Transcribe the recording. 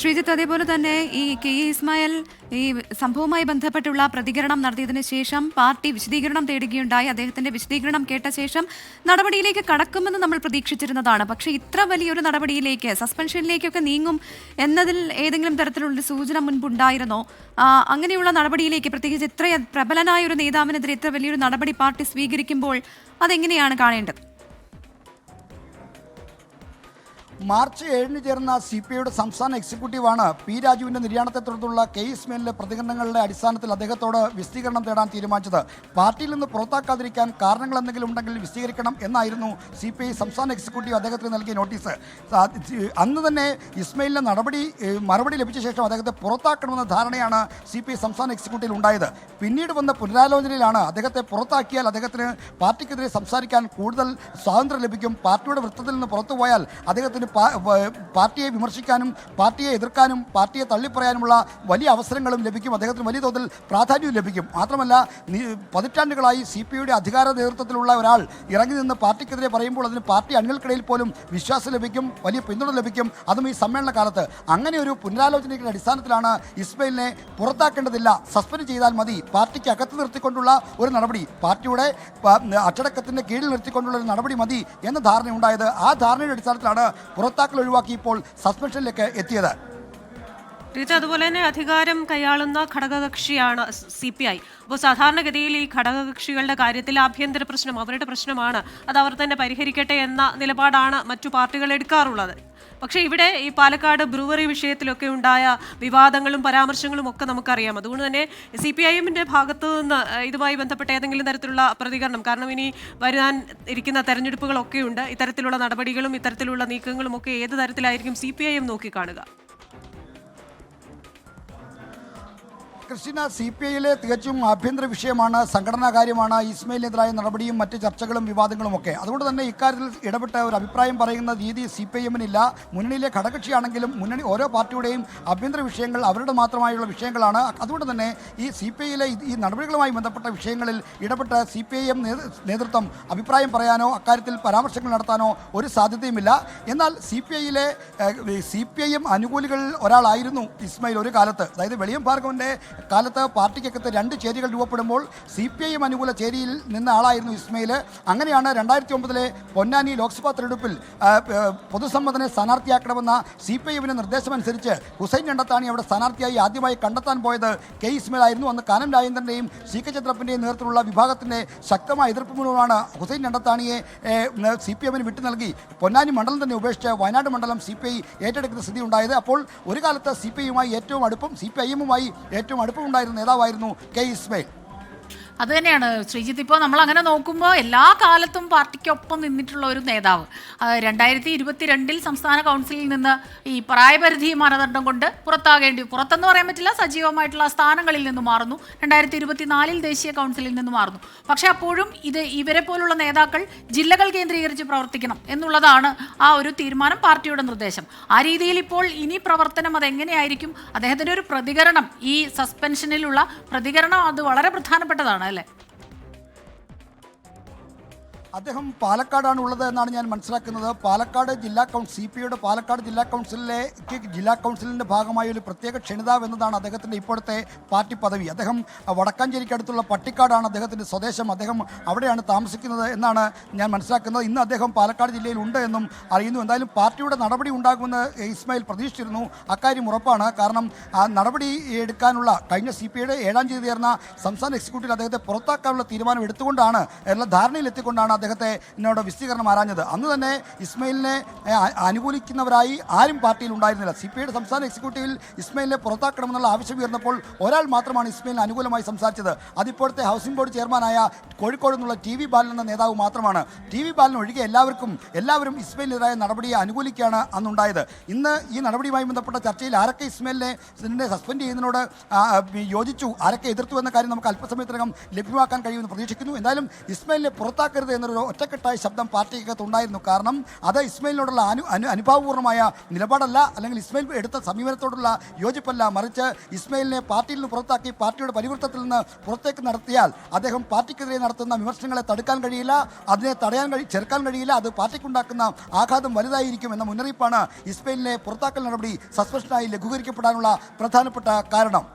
ശ്രീജിത്ത്, അതേപോലെ തന്നെ ഈ കെ ഇസ്മായിൽ ഈ സംഭവവുമായി ബന്ധപ്പെട്ടുള്ള പ്രതികരണം നടത്തിയതിനു ശേഷം പാർട്ടി വിശദീകരണം തേടുകയുണ്ടായി. അദ്ദേഹത്തിന്റെ വിശദീകരണം കേട്ട ശേഷം നടപടിയിലേക്ക് കടക്കുമെന്ന് നമ്മൾ പ്രതീക്ഷിച്ചിരുന്നതാണ്. പക്ഷേ ഇത്ര വലിയൊരു നടപടിയിലേക്ക്, സസ്പെൻഷനിലേക്കൊക്കെ നീങ്ങും എന്നതിൽ ഏതെങ്കിലും തരത്തിലുള്ള സൂചന മുൻപുണ്ടായിരുന്നോ? അങ്ങനെയുള്ള നടപടിയിലേക്ക്, പ്രത്യേകിച്ച് ഇത്ര പ്രബലനായ ഒരു നേതാവിനെതിരെ ഇത്ര വലിയൊരു നടപടി പാർട്ടി സ്വീകരിക്കുമ്പോൾ അതെങ്ങനെയാണ് കാണേണ്ടത്? മാർച്ച് 7-ന് ചേർന്ന CPIയുടെ സംസ്ഥാന എക്സിക്യൂട്ടീവാണ് പി രാജുവിൻ്റെ നിര്യാണത്തെ തുടർന്നുള്ള കെ ഇസ്മായിലിൻ്റെ പ്രതികരണങ്ങളുടെ അടിസ്ഥാനത്തിൽ അദ്ദേഹത്തോട് വിശദീകരണം തേടാൻ തീരുമാനിച്ചത്. പാർട്ടിയിൽ നിന്ന് പുറത്താക്കാതിരിക്കാൻ കാരണങ്ങൾ എന്തെങ്കിലും ഉണ്ടെങ്കിൽ വിശദീകരിക്കണം എന്നായിരുന്നു CPI സംസ്ഥാന എക്സിക്യൂട്ടീവ് അദ്ദേഹത്തിന് നൽകിയ നോട്ടീസ്. അന്ന് തന്നെ ഇസ്മായിലിൻ്റെ മറുപടി ലഭിച്ച ശേഷം അദ്ദേഹത്തെ പുറത്താക്കണമെന്ന ധാരണയാണ് CPI സംസ്ഥാന എക്സിക്യൂട്ടീവിൽ ഉണ്ടായത്. പിന്നീട് വന്ന പുനരാലോചനയിലാണ് അദ്ദേഹത്തെ പുറത്താക്കിയാൽ അദ്ദേഹത്തിന് പാർട്ടിക്കെതിരെ സംസാരിക്കാൻ കൂടുതൽ സ്വാതന്ത്ര്യം ലഭിക്കും, പാർട്ടിയുടെ വൃത്തത്തിൽ നിന്ന് പുറത്തുപോയാൽ അദ്ദേഹത്തിന് പാർട്ടിയെ വിമർശിക്കാനും പാർട്ടിയെ എതിർക്കാനും പാർട്ടിയെ തള്ളിപ്പറയാനുമുള്ള വലിയ അവസരങ്ങളും ലഭിക്കും, അദ്ദേഹത്തിന് വലിയ തോതിൽ പ്രാധാന്യവും ലഭിക്കും. മാത്രമല്ല, പതിറ്റാണ്ടുകളായി CPIയുടെ അധികാര നേതൃത്വത്തിലുള്ള ഒരാൾ ഇറങ്ങി നിന്ന് പാർട്ടിക്കെതിരെ പറയുമ്പോൾ അതിന് പാർട്ടി അണികൾക്കിടയിൽ പോലും വിശ്വാസം ലഭിക്കും, വലിയ പിന്തുണ ലഭിക്കും, അതും ഈ സമ്മേളന കാലത്ത്. അങ്ങനെ ഒരു പുനരാലോചനയുടെ അടിസ്ഥാനത്തിലാണ് ഇസ്മായിലിനെ പുറത്താക്കേണ്ടതില്ല, സസ്പെൻഡ് ചെയ്താൽ മതി, പാർട്ടിക്ക് അകത്ത് നിർത്തിക്കൊണ്ടുള്ള ഒരു നടപടി, പാർട്ടിയുടെ അച്ചടക്കത്തിൻ്റെ കീഴിൽ നിർത്തിക്കൊണ്ടുള്ള ഒരു നടപടി മതി എന്ന ധാരണയുണ്ടായത്. ആ ധാരണയുടെ അടിസ്ഥാനത്തിലാണ് പുറത്താക്കൽ ഒഴിവാക്കി ഇപ്പോൾ സസ്പെൻഷനിലേക്ക് എത്തിയത്. അതുപോലെ തന്നെ അധികാരം കൈയാളുന്ന ഘടകകക്ഷിയാണ് CPI. അപ്പോൾ സാധാരണഗതിയിൽ ഈ ഘടകകക്ഷികളുടെ കാര്യത്തിൽ ആഭ്യന്തര പ്രശ്നം അവരുടെ പ്രശ്നമാണ്, അത് അവർ തന്നെ പരിഹരിക്കട്ടെ എന്ന നിലപാടാണ് മറ്റു പാർട്ടികൾ എടുക്കാറുള്ളത്. പക്ഷേ ഇവിടെ ഈ പാലക്കാട് ബ്രൂവറി വിഷയത്തിലൊക്കെ ഉണ്ടായ വിവാദങ്ങളും പരാമർശങ്ങളും ഒക്കെ നമുക്കറിയാം. അതുകൊണ്ട് തന്നെ CPIഎമ്മിൻ്റെ ഭാഗത്തു നിന്ന് ഇതുമായി ബന്ധപ്പെട്ട ഏതെങ്കിലും തരത്തിലുള്ള പ്രതികരണം, കാരണം ഇനി വരാൻ ഇരിക്കുന്ന തെരഞ്ഞെടുപ്പുകളൊക്കെ ഉണ്ട്, ഇത്തരത്തിലുള്ള നടപടികളും ഇത്തരത്തിലുള്ള നീക്കങ്ങളും ഒക്കെ ഏത് തരത്തിലായിരിക്കും CPIഎം നോക്കിക്കാണുക? ക്രിസ്റ്റീന, CPIയിലെ തികച്ചും ആഭ്യന്തര വിഷയമാണ്, സംഘടനാ കാര്യമാണ് ഇസ്മായിലിനെതിരായ നടപടിയും മറ്റ് ചർച്ചകളും വിവാദങ്ങളും ഒക്കെ. അതുകൊണ്ട് തന്നെ ഇക്കാര്യത്തിൽ ഇടപെട്ട ഒരു അഭിപ്രായം പറയുന്ന രീതി CPIഎമ്മിനില്ല. മുന്നണിയിലെ ഘടകകക്ഷിയാണെങ്കിലും ഓരോ പാർട്ടിയുടെയും ആഭ്യന്തര വിഷയങ്ങൾ അവരുടെ മാത്രമായുള്ള വിഷയങ്ങളാണ്. അതുകൊണ്ട് തന്നെ ഈ CPIയിലെ ഈ നടപടികളുമായി ബന്ധപ്പെട്ട വിഷയങ്ങളിൽ ഇടപെട്ട CPIഎം നേതൃത്വം അഭിപ്രായം പറയാനോ അക്കാര്യത്തിൽ പരാമർശങ്ങൾ നടത്താനോ ഒരു സാധ്യതയുമില്ല. എന്നാൽ CPIഎം അനുകൂലികൾ ഒരാളായിരുന്നു ഇസ്മായിൽ ഒരു കാലത്ത്. അതായത് വെളിയം ഭാർഗവൻ്റെ കാലത്ത് പാർട്ടിക്കകത്ത് രണ്ട് ചേരികൾ രൂപപ്പെടുമ്പോൾ CPIഎം അനുകൂല ചേരിയിൽ നിന്ന ആളായിരുന്നു ഇസ്മായിൽ. അങ്ങനെയാണ് 2009 പൊന്നാനി ലോക്സഭാ തെരഞ്ഞെടുപ്പിൽ പൊതുസമ്മതനെ സ്ഥാനാർത്ഥിയാക്കണമെന്ന CPIഎമ്മിൻ്റെ നിർദ്ദേശമനുസരിച്ച് ഹുസൈൻ രണ്ടത്താണി അവിടെ സ്ഥാനാർത്ഥിയായി ആദ്യമായി കണ്ടെത്താൻ പോയത് കെ ഇസ്മായിൽ ആയിരുന്നു. അന്ന് കാനം രാജേന്ദ്രൻ്റെയും CK ചന്ദ്രപ്പൻ്റെയും നേതൃത്വത്തിലുള്ള വിഭാഗത്തിൻ്റെ ശക്തമായ എതിർപ്പ് മൂലമാണ് ഹുസൈൻ രണ്ടത്താണിയെ CPIഎമ്മിന് വിട്ടു നൽകി പൊന്നാനി മണ്ഡലം തന്നെ ഉപേക്ഷിച്ച് വയനാട് മണ്ഡലം CPI ഏറ്റെടുക്കുന്ന സ്ഥിതി ഉണ്ടായത്. അപ്പോൾ ഒരു കാലത്ത് CPIയുമായി ഏറ്റവും അടുപ്പം, CPIഎമ്മുമായി ഏറ്റവും അടുപ്പമുണ്ടായിരുന്ന നേതാവായിരുന്നു കെ ഇസ്മായിൽ. അത് തന്നെയാണ് ശ്രീജിത്ത്. ഇപ്പോൾ നമ്മൾ അങ്ങനെ നോക്കുമ്പോൾ എല്ലാ കാലത്തും പാർട്ടിക്കൊപ്പം നിന്നിട്ടുള്ള ഒരു നേതാവ് 2022 സംസ്ഥാന കൗൺസിലിൽ നിന്ന് ഈ പ്രായപരിധി മാനദണ്ഡം കൊണ്ട് പുറത്തെന്ന് പറയാൻ പറ്റില്ല, സജീവമായിട്ടുള്ള സ്ഥാനങ്ങളിൽ നിന്ന് മാറുന്നു. 2024 ദേശീയ കൗൺസിലിൽ നിന്ന് മാറുന്നു. പക്ഷേ അപ്പോഴും ഇവരെ പോലുള്ള നേതാക്കൾ ജില്ലകൾ കേന്ദ്രീകരിച്ച് പ്രവർത്തിക്കണം എന്നുള്ളതാണ് ആ ഒരു തീരുമാനം, പാർട്ടിയുടെ നിർദ്ദേശം. ആ രീതിയിൽ ഇപ്പോൾ ഇനി പ്രവർത്തനം അതെങ്ങനെയായിരിക്കും? അദ്ദേഹത്തിൻ്റെ ഒരു പ്രതികരണം, ഈ സസ്പെൻഷനിലുള്ള പ്രതികരണം, അത് വളരെ പ്രധാനപ്പെട്ടതാണ് അല്ലേ? അദ്ദേഹം പാലക്കാടാണ് ഉള്ളത് എന്നാണ് ഞാൻ മനസ്സിലാക്കുന്നത്. പാലക്കാട് ജില്ലാ CPIയുടെ പാലക്കാട് ജില്ലാ കൗൺസിലിൻ്റെ ഭാഗമായ ഒരു പ്രത്യേക ക്ഷണിതാവ് എന്നതാണ് അദ്ദേഹത്തിൻ്റെ ഇപ്പോഴത്തെ പാർട്ടി പദവി. അദ്ദേഹം വടക്കാഞ്ചേരിക്കടുത്തുള്ള പട്ടിക്കാടാണ് അദ്ദേഹത്തിൻ്റെ സ്വദേശം. അദ്ദേഹം അവിടെയാണ് താമസിക്കുന്നത് എന്നാണ് ഞാൻ മനസ്സിലാക്കുന്നത്. ഇന്ന് അദ്ദേഹം പാലക്കാട് ജില്ലയിൽ ഉണ്ട് എന്നും അറിയുന്നു. എന്തായാലും പാർട്ടിയുടെ നടപടി ഉണ്ടാകുമെന്ന് ഇസ്മായിൽ പ്രതീക്ഷിച്ചിരുന്നു. അക്കാര്യം ഉറപ്പാണ്. കാരണം നടപടി എടുക്കാനുള്ള കഴിഞ്ഞ CPIയുടെ 7-ാം തീയതി ചേർന്ന സംസ്ഥാന എക്സിക്യൂട്ടീവിൽ അദ്ദേഹത്തെ പുറത്താക്കാനുള്ള തീരുമാനം എടുത്തുകൊണ്ടാണ്, എല്ലാ ധാരണയിലെത്തിക്കൊണ്ടാണ് അദ്ദേഹത്തെ എന്നോട് വിശദീകരണം ആരാഞ്ഞത്. അന്ന് തന്നെ ഇസ്മായിലിനെ അനുകൂലിക്കുന്നവരായി ആരും പാർട്ടിയിൽ ഉണ്ടായിരുന്നില്ല. CPIയുടെ സംസ്ഥാന എക്സിക്യൂട്ടീവിൽ ഇസ്മായിലിനെ പുറത്താക്കണമെന്നുള്ള ആവശ്യം ഉയർന്നപ്പോൾ ഒരാൾ മാത്രമാണ് ഇസ്മായിലിന് അനുകൂലമായി സംസാരിച്ചത്. അതിപ്പോഴത്തെ ഹൗസിംഗ് ബോർഡ് ചെയർമാനായ കോഴിക്കോട് നിന്നുള്ള TV ബാലൻ എന്ന നേതാവ് മാത്രമാണ്. TV ബാലൻ ഒഴികെ എല്ലാവരും ഇസ്മായിലിനെതിരായ നടപടിയെ അനുകൂലിക്കുകയാണ് അന്നുണ്ടായത്. ഇന്ന് ഈ നടപടിയുമായി ബന്ധപ്പെട്ട ചർച്ചയിൽ ആരൊക്കെ ഇസ്മായിലിനെ സസ്പെൻഡ് ചെയ്യുന്നതിനോട് യോജിച്ചു, ആരൊക്കെ എതിർത്തു എന്ന കാര്യം നമുക്ക് അല്പസമയത്തിനകം ലഭ്യമാക്കാൻ കഴിയുമെന്ന് പ്രതീക്ഷിക്കുന്നു. എന്തായാലും ഇസ്മായിലിനെ പുറത്താക്കരുത് എന്നൊരു എന്നൊരു ഒറ്റക്കെട്ടായ ശബ്ദം പാർട്ടിക്കകത്ത് ഉണ്ടായിരുന്നു. കാരണം അത് ഇസ്മയിലിനോടുള്ള അനുഭാവപൂർണ്ണമായ നിലപാടല്ല, അല്ലെങ്കിൽ ഇസ്മയിൽ എടുത്ത സമീപനത്തോടുള്ള യോജിപ്പല്ല, മറിച്ച് ഇസ്മയിലിനെ പാർട്ടിയിൽ നിന്ന് പുറത്താക്കി പാർട്ടിയുടെ പരിവൃത്തത്തിൽ നിന്ന് പുറത്തേക്ക് നടത്തിയാൽ അദ്ദേഹം പാർട്ടിക്കെതിരെ നടത്തുന്ന വിമർശനങ്ങളെ തടുക്കാൻ കഴിയില്ല, അതിനെ ചെറുക്കാൻ കഴിയില്ല, അത് പാർട്ടിക്കുണ്ടാക്കുന്ന ആഘാതം വലുതായിരിക്കും എന്ന മുന്നറിയിപ്പാണ് ഇസ്മയിലിനെ പുറത്താക്കൽ നടപടി സസ്പെൻഷനായി ലഘൂകരിക്കപ്പെടാനുള്ള പ്രധാനപ്പെട്ട കാരണം.